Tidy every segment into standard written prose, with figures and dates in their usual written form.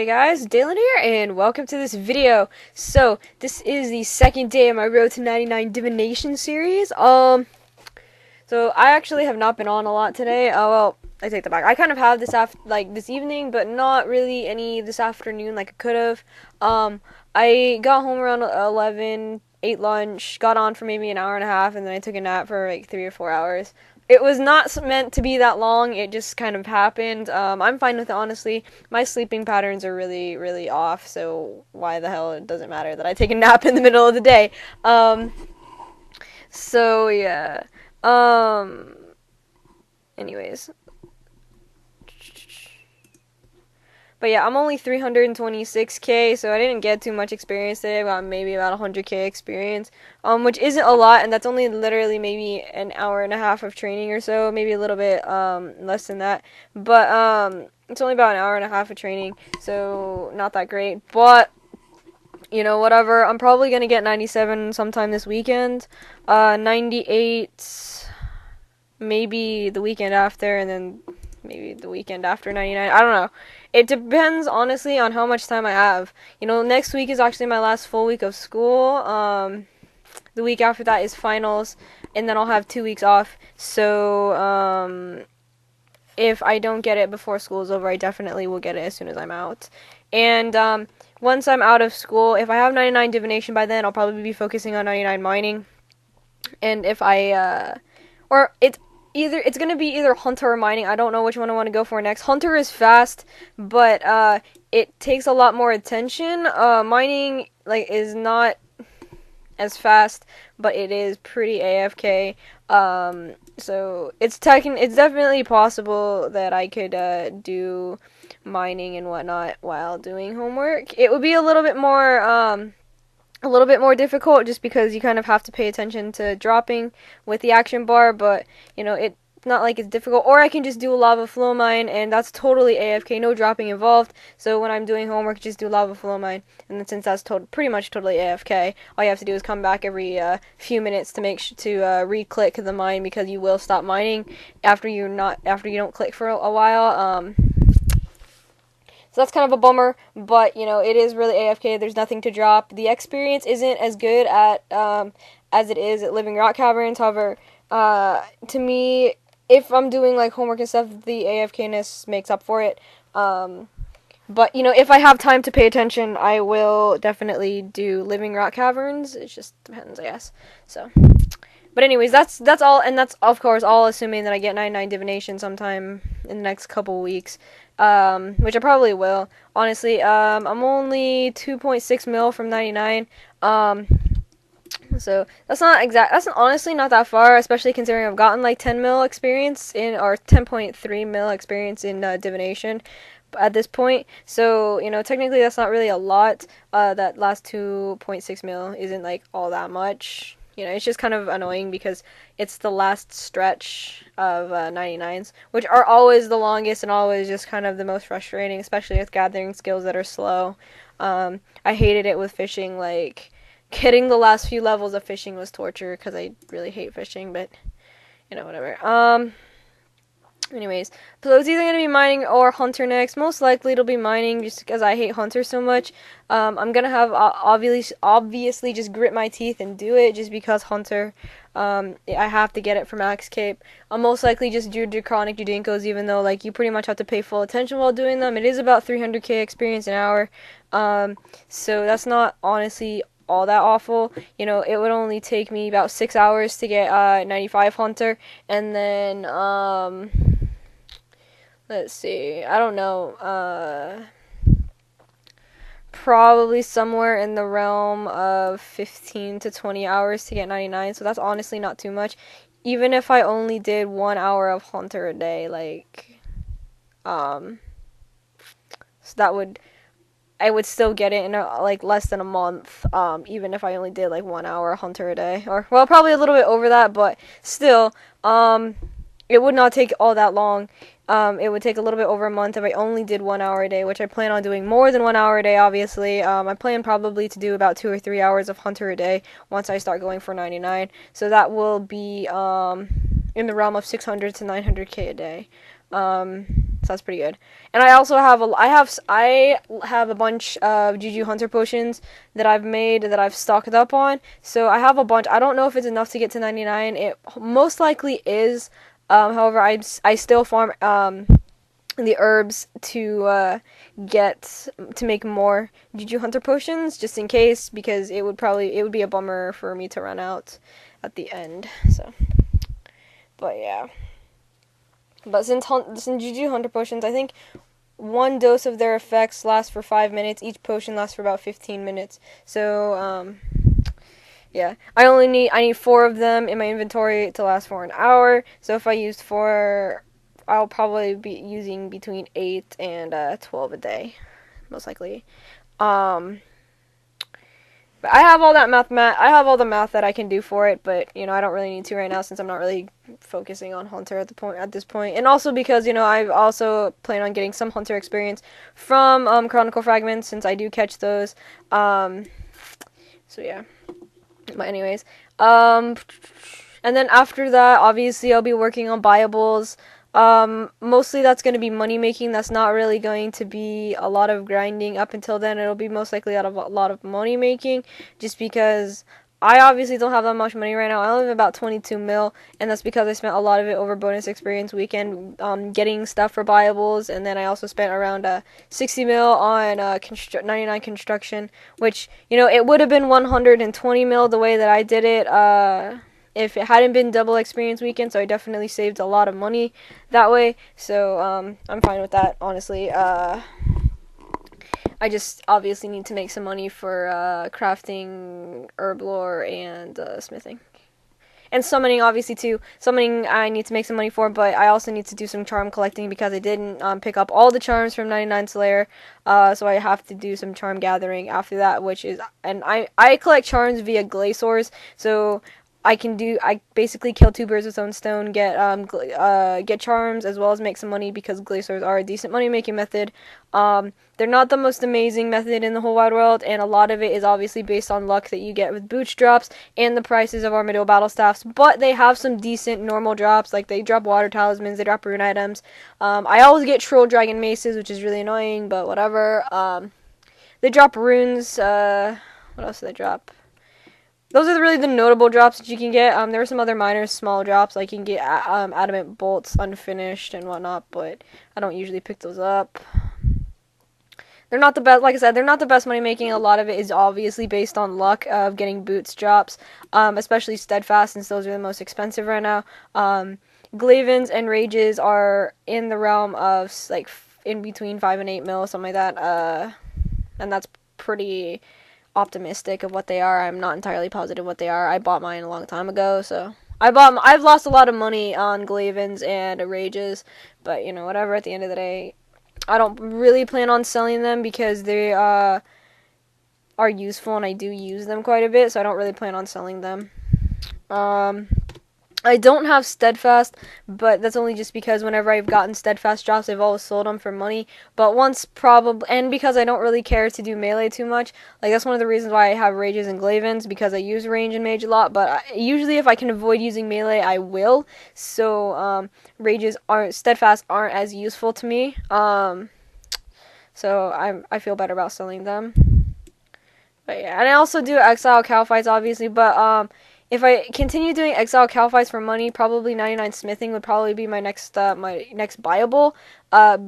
Hey guys, Dayln here, and welcome to this video. So, this is the second day of my Road to 99 Divination series. So I actually have not been on a lot today. Well, I take that back. I kind of have this evening, but not really any this afternoon like I could have. I got home around 11, ate lunch, got on for maybe an hour and a half, and then I took a nap for like 3 or 4 hours. It was not meant to be that long. It just kind of happened. I'm fine with it, honestly. My sleeping patterns are really, really off, so why the hell it doesn't matter that I take a nap in the middle of the day. So yeah. Anyways. But yeah, I'm only 326k, so I didn't get too much experience today. I got maybe about 100k experience, which isn't a lot, and that's only literally maybe an hour and a half of training or so, maybe a little bit less than that. But it's only about an hour and a half of training, so not that great. But you know, whatever. I'm probably gonna get 97 sometime this weekend. 98 maybe the weekend after, and then maybe the weekend after 99. I don't know. It depends, honestly, on how much time I have. You know, next week is actually my last full week of school. The week after that is finals, and then I'll have 2 weeks off. So, if I don't get it before school is over, I definitely will get it as soon as I'm out. And, once I'm out of school, if I have 99 divination by then, I'll probably be focusing on 99 mining. And if it's gonna be either hunter or mining. I don't know which one I want to go for next. Hunter is fast, but it takes a lot more attention. Mining is not as fast, but it is pretty AFK. So it's definitely possible that I could do mining and whatnot while doing homework. It would be a little bit more difficult just because you kind of have to pay attention to dropping with the action bar, but you know, it's not like it's difficult. Or I can just do a lava flow mine, and that's totally AFK, no dropping involved. So when I'm doing homework, just do lava flow mine, and then since that's pretty much totally AFK, all you have to do is come back every few minutes to make sure to re-click the mine, because you will stop mining after you don't click for a while. So that's kind of a bummer, but you know, it is really AFK. There's nothing to drop. The experience isn't as good at as it is at Living Rock Caverns. However, to me, if I'm doing like homework and stuff, the AFK-ness makes up for it. But you know, if I have time to pay attention, I will definitely do Living Rock Caverns. It just depends, I guess. So, but anyways, that's all, and that's of course all assuming that I get 99 divination sometime in the next couple weeks. Which I probably will. Honestly, I'm only 2.6 mil from 99. So that's honestly not that far, especially considering I've gotten like 10 mil experience or 10.3 mil experience in divination at this point. So, you know, technically that's not really a lot. That last 2.6 mil isn't like all that much. You know, it's just kind of annoying because it's the last stretch of 99s, which are always the longest and always just kind of the most frustrating, especially with gathering skills that are slow. I hated it with fishing. Like, getting the last few levels of fishing was torture because I really hate fishing, but, you know, whatever. Anyways, so it's either going to be mining or hunter next. Most likely it'll be mining just because I hate hunter so much. I'm going to have obviously just grit my teeth and do it just because hunter, I have to get it for max cape. I'll most likely just do Draconic Judinkos, even though like you pretty much have to pay full attention while doing them. It is about 300k experience an hour. So that's not honestly all that awful. You know, it would only take me about 6 hours to get 95 hunter, and then let's see, I don't know, probably somewhere in the realm of 15 to 20 hours to get 99, so that's honestly not too much. Even if I only did 1 hour of hunter a day, like, so I would still get it in like less than a month, even if I only did like 1 hour hunter a day, or well, probably a little bit over that, but still, it would not take all that long. It would take a little bit over a month if I only did 1 hour a day, which I plan on doing more than 1 hour a day, obviously. I plan probably to do about 2 or 3 hours of hunter a day once I start going for 99. So that will be in the realm of 600 to 900k a day. So that's pretty good. And I also have I have a bunch of Juju Hunter potions that I've made that I've stocked up on. So I have a bunch. I don't know if it's enough to get to 99. It most likely is. However, I still farm the herbs to make more Juju Hunter potions just in case, because it would be a bummer for me to run out at the end. So, but yeah. But since Juju Hunter potions, I think one dose of their effects lasts for 5 minutes. Each potion lasts for about 15 minutes. So, yeah. I need 4 of them in my inventory to last for an hour. So if I used 4, I'll probably be using between 8 and 12 a day, most likely. But I have all that I have all the math that I can do for it, but I don't really need to right now since I'm not really focusing on Hunter at this point. And also because I also plan on getting some Hunter experience from Chronicle Fragments since I do catch those. So yeah. But anyways, and then after that, obviously I'll be working on buyables. Mostly that's going to be money making. That's not really going to be a lot of grinding up until then. It'll be most likely a lot of money making, just because I obviously don't have that much money right now. I only have about 22 mil, and that's because I spent a lot of it over bonus experience weekend, getting stuff for buyables, and then I also spent around 60 mil on 99 construction, which, it would have been 120 mil the way that I did it, if it hadn't been double experience weekend, so I definitely saved a lot of money that way. So I'm fine with that, honestly. I just obviously need to make some money for crafting, herb lore, and smithing. And summoning, obviously, too. Summoning I need to make some money for, but I also need to do some charm collecting because I didn't pick up all the charms from 99 Slayer. So I have to do some charm gathering after that, and I collect charms via glaciers, so I basically kill 2 birds with one stone, get charms as well as make some money, because glaciers are a decent money making method. They're not the most amazing method in the whole wide world, and a lot of it is obviously based on luck that you get with boots drops and the prices of Armadillo battle staffs, but they have some decent normal drops, like they drop water talismans, they drop rune items. I always get troll dragon maces, which is really annoying, but whatever. They drop runes. What else do they drop? Those are really the notable drops that you can get. There are some other minor small drops, like you can get adamant bolts unfinished and whatnot, but I don't usually pick those up. They're not the best, like I said, they're not the best money making. A lot of it is obviously based on luck of getting boots drops, especially steadfast, since those are the most expensive right now. Glavins and rages are in the realm of like in between 5 and 8 mil, something like that, and that's pretty optimistic of what they are. I'm not entirely positive what they are. I bought mine a long time ago, so I've lost a lot of money on Glavins and rages, but whatever. At the end of the day, I don't really plan on selling them because they are useful and I do use them quite a bit, so I don't really plan on selling them. I don't have steadfast, but that's only just because whenever I've gotten steadfast drops, I've always sold them for money. But and because I don't really care to do melee too much, like that's one of the reasons why I have rages and glavins, because I use range and mage a lot. But usually, if I can avoid using melee, I will. So steadfast aren't as useful to me. So I feel better about selling them. But yeah, and I also do exile cow fights, obviously, but if I continue doing exile cow fights for money, probably 99 smithing would probably be my next buyable,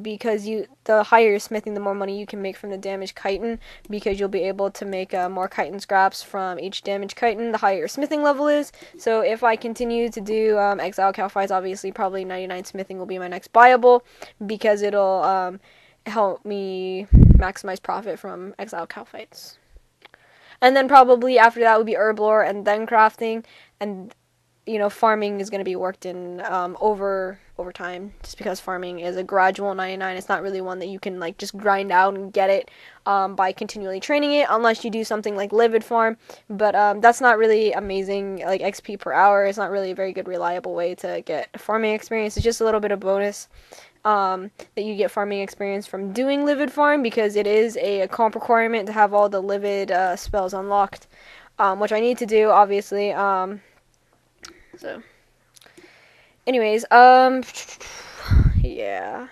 because the higher you're smithing, the more money you can make from the damaged chitin, because you'll be able to make more chitin scraps from each damaged chitin the higher your smithing level is. So if I continue to do exile cow fights, obviously probably 99 smithing will be my next buyable, because it'll help me maximize profit from exile cow fights. And then probably after that would be herb lore and then crafting, and farming is going to be worked in over time, just because farming is a gradual 99. It's not really one that you can just grind out and get it by continually training it, unless you do something like livid farm, but that's not really amazing, like XP per hour. It's not really a very good reliable way to get farming experience. It's just a little bit of bonus that you get farming experience from doing livid farm, because it is a comp requirement to have all the livid spells unlocked, which I need to do, obviously. So anyways, yeah.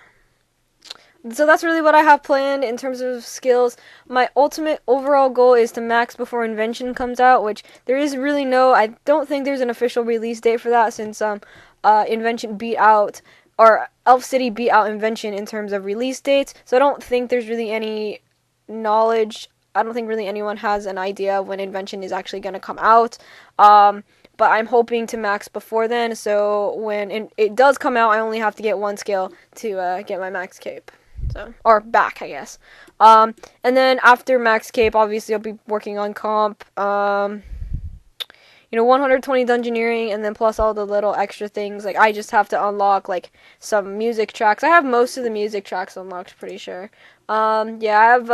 So that's really what I have planned in terms of skills. My ultimate overall goal is to max before Invention comes out, which there is really I don't think there's an official release date for that, since Invention beat out, or Elf City beat out Invention in terms of release dates. So I don't think there's really any knowledge. I don't think really anyone has an idea of when Invention is actually going to come out. But I'm hoping to max before then, so when it does come out, I only have to get one skill to get my max cape. So, or back, I guess. And then after max cape, obviously I'll be working on comp. 120 dungeoneering, and then plus all the little extra things. Like, I just have to unlock, like, some music tracks. I have most of the music tracks unlocked, pretty sure. Yeah, I have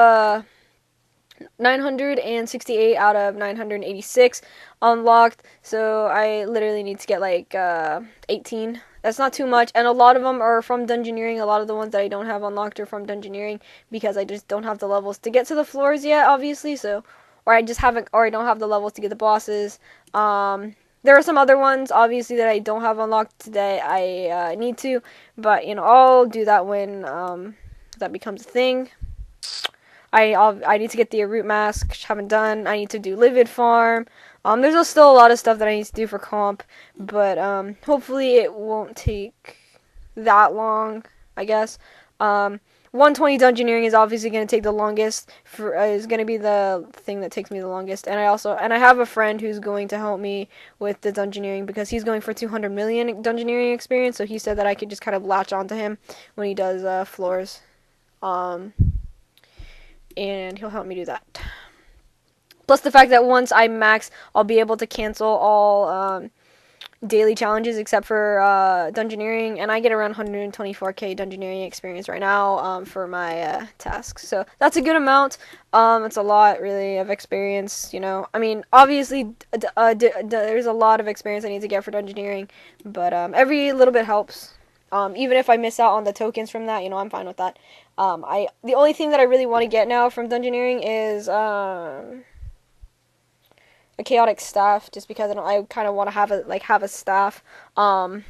968 out of 986 unlocked, so I literally need to get like 18. That's not too much, and a lot of them are from dungeoneering. A lot of the ones that I don't have unlocked are from dungeoneering, because I just don't have the levels to get to the floors yet, obviously. So, or I don't have the levels to get the bosses. There are some other ones, obviously, that I don't have unlocked today. I need to, but I'll do that when that becomes a thing. I need to get the root mask, which I haven't done. I need to do livid farm. There's still a lot of stuff that I need to do for comp, but hopefully it won't take that long, I guess. 120 dungeoneering is obviously going to take the longest. Is going to be the thing that takes me the longest. And I have a friend who's going to help me with the dungeoneering, because he's going for 200 million dungeoneering experience. So he said that I could just kind of latch onto him when he does floors. And he'll help me do that. Plus the fact that once I max, I'll be able to cancel all daily challenges except for dungeoneering, and I get around 124k dungeoneering experience right now for my tasks. So that's a good amount. It's a lot, really, of experience. I mean, obviously, there's a lot of experience I need to get for dungeoneering, but every little bit helps. Even if I miss out on the tokens from that, I'm fine with that. The only thing that I really want to get now from dungeoneering is a chaotic staff, just because I kind of want to have a staff. And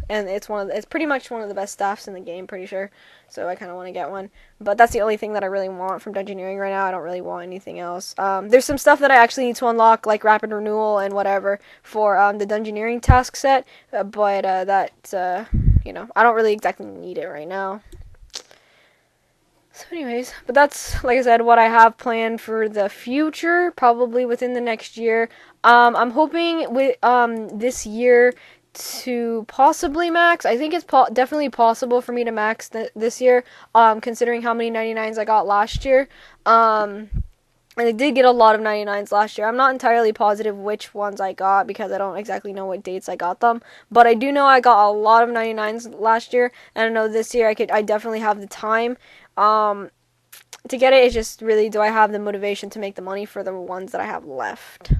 it's pretty much one of the best staffs in the game, pretty sure. So I kind of want to get one. But that's the only thing that I really want from dungeoneering right now. I don't really want anything else. There's some stuff that I actually need to unlock, like rapid renewal and whatever, for the dungeoneering task set. But I don't really exactly need it right now. So anyways, but that's, like I said, what I have planned for the future, probably within the next year. I'm hoping with this year to possibly max. I think it's definitely possible for me to max this year, considering how many 99s I got last year. And I did get a lot of 99s last year. I'm not entirely positive which ones I got, because I don't exactly know what dates I got them. But I do know I got a lot of 99s last year, and I know this year I definitely have the time to get it. It's just really, do I have the motivation to make the money for the ones that I have left?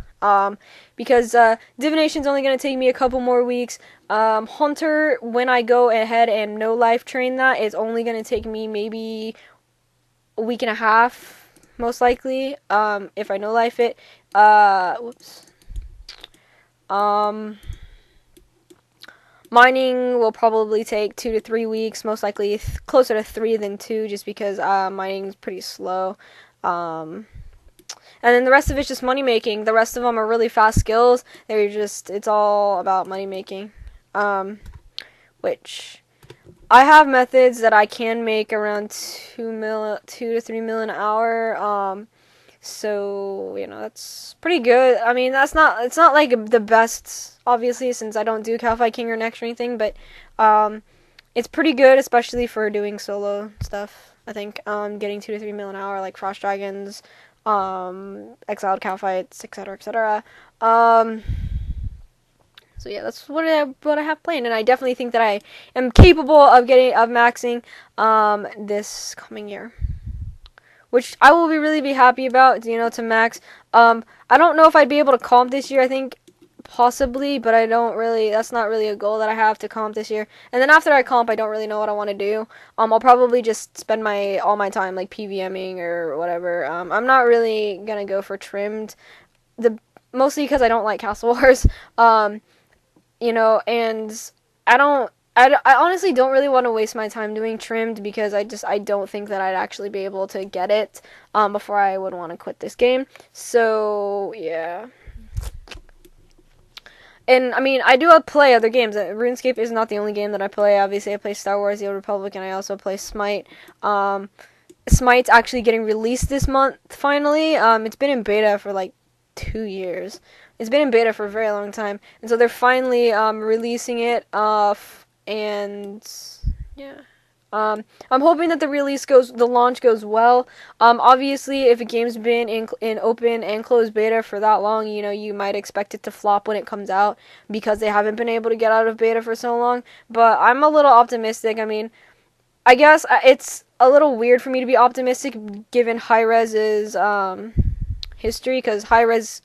Because Divination's only going to take me a couple more weeks. Hunter, when I go ahead and no life train that, is only going to take me maybe a week and a half. Most likely, if I no life it. Mining will probably take 2 to 3 weeks, most likely closer to 3 than 2, just because mining is pretty slow. And then the rest of it's just money making. The rest of them are really fast skills. It's all about money making. Which I have methods that I can make around 2 to 3 mil an hour. So that's pretty good. I mean, it's not like the best, obviously, since I don't do Calify King or Next or anything, but it's pretty good, especially for doing solo stuff. I think getting 2 to 3 mil an hour, like Frost Dragons, Exiled Cow Fights, etc., etc. So yeah, that's what I have planned, and I definitely think that I am capable of maxing this coming year, which I will really be happy about. To max. I don't know if I'd be able to comp this year. I think possibly, but I don't really. That's not really a goal that I have to comp this year. And then after I comp, I don't really know what I want to do. I'll probably just spend all my time like PVMing or whatever. I'm not really gonna go for trimmed. Mostly because I don't like Castle Wars. And I don't I honestly don't really want to waste my time doing trimmed because I don't think that I'd actually be able to get it before I would want to quit this game. So yeah. And I mean, I do play other games. RuneScape is not the only game that I play. Obviously, I play Star Wars: The Old Republic, and I also play Smite. Smite's actually getting released this month finally. It's been in beta for like 2 years. It's been in beta for a very long time, and so they're finally releasing it. And yeah. I'm hoping that the launch goes well. Obviously, if a game's been in open and closed beta for that long, you know, you might expect it to flop when it comes out because they haven't been able to get out of beta for so long. But I'm a little optimistic. I mean, I guess it's a little weird for me to be optimistic given Hi-Rez's history, because Hi-Rez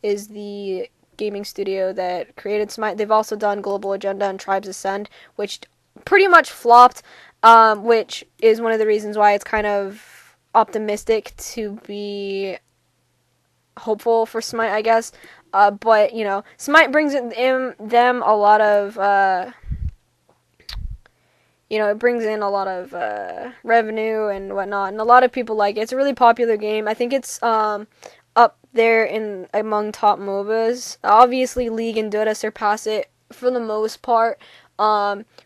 is the gaming studio that created Smite. They've also done Global Agenda and Tribes Ascend, which pretty much flopped, which is one of the reasons why it's kind of optimistic to be hopeful for Smite, I guess. But, you know, Smite brings them a lot of, you know, it brings in a lot of revenue and whatnot, and a lot of people like it. It's a really popular game. I think it's up there among top MOBAs. Obviously, League and Dota surpass it for the most part.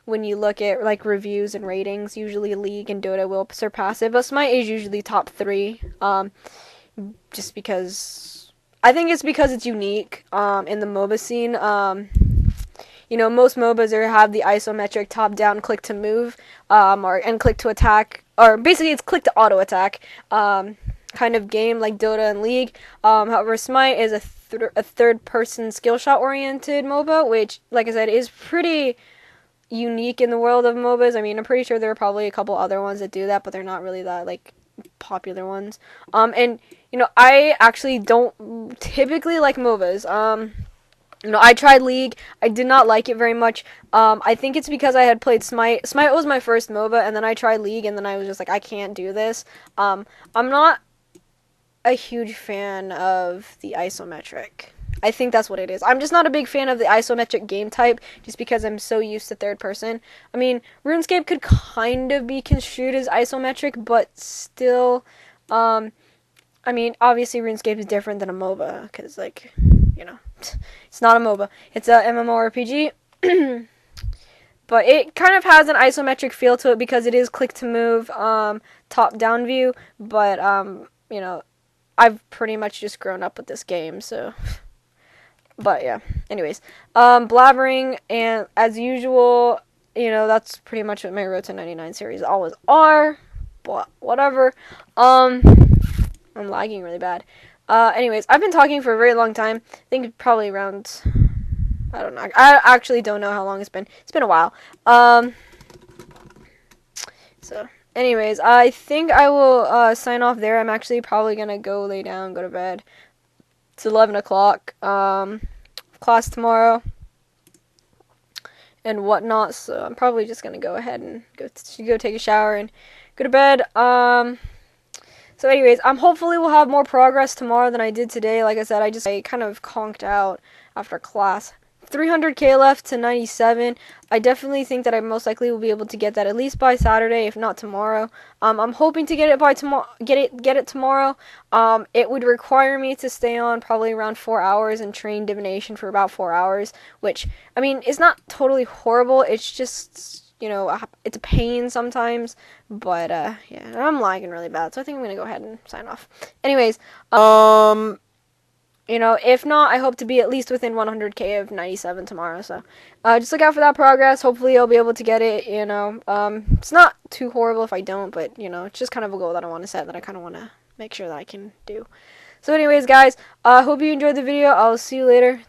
When you look at like reviews and ratings, usually League and Dota will surpass it, but Smite is usually top 3. Just because I think it's because it's unique in the MOBA scene. You know, most MOBAs have the isometric top-down click to move, and click to attack, or basically it's click to auto attack, kind of game like Dota and League. However, Smite is a third-person skill shot-oriented MOBA, which, like I said, is pretty unique in the world of MOBAs. I mean, I'm pretty sure there are probably a couple other ones that do that, but they're not really that like popular ones. And you know, I actually don't typically like MOBAs. You know, I tried League. I did not like it very much. I think it's because I had played Smite. Smite was my first MOBA, and then I tried League, and then I was just like, I can't do this. I'm not a huge fan of the isometric. I think that's what it is. I'm just not a big fan of the isometric game type, just because I'm so used to third person. I mean, RuneScape could kind of be construed as isometric, but still, I mean, obviously RuneScape is different than a MOBA, because, like, you know, it's not a MOBA. It's a MMORPG. But it kind of has an isometric feel to it because it is click to move, top-down view. But, you know, I've pretty much just grown up with this game, so... But, yeah. Anyways, blabbering, and as usual, you know, that's pretty much what my Road to 99 series always are. But, whatever. I'm lagging really bad. Anyways, I've been talking for a very long time. I think probably around... I don't know. I actually don't know how long it's been. It's been a while. So, anyways, I think I will sign off there. I'm actually probably going to go lay down, go to bed. It's 11 o'clock. Class tomorrow. And whatnot. So, I'm probably just going to go ahead and go take a shower and go to bed. So anyways, hopefully we'll have more progress tomorrow than I did today. Like I said, I kind of conked out after class. 300k left to 97. I definitely think that I most likely will be able to get that at least by Saturday, if not tomorrow. I'm hoping to get it by tomorrow. Get it tomorrow. It would require me to stay on probably around 4 hours and train Divination for about 4 hours, which I mean is not totally horrible. It's just, you know, it's a pain sometimes, but yeah, I'm lagging really bad, so I think I'm gonna go ahead and sign off. Anyways, you know, if not, I hope to be at least within 100k of 97 tomorrow, so just look out for that progress. Hopefully I'll be able to get it, you know. It's not too horrible if I don't, but, you know, it's just kind of a goal that I want to set, that I kind of want to make sure that I can do. So anyways, guys, hope you enjoyed the video. I'll see you later.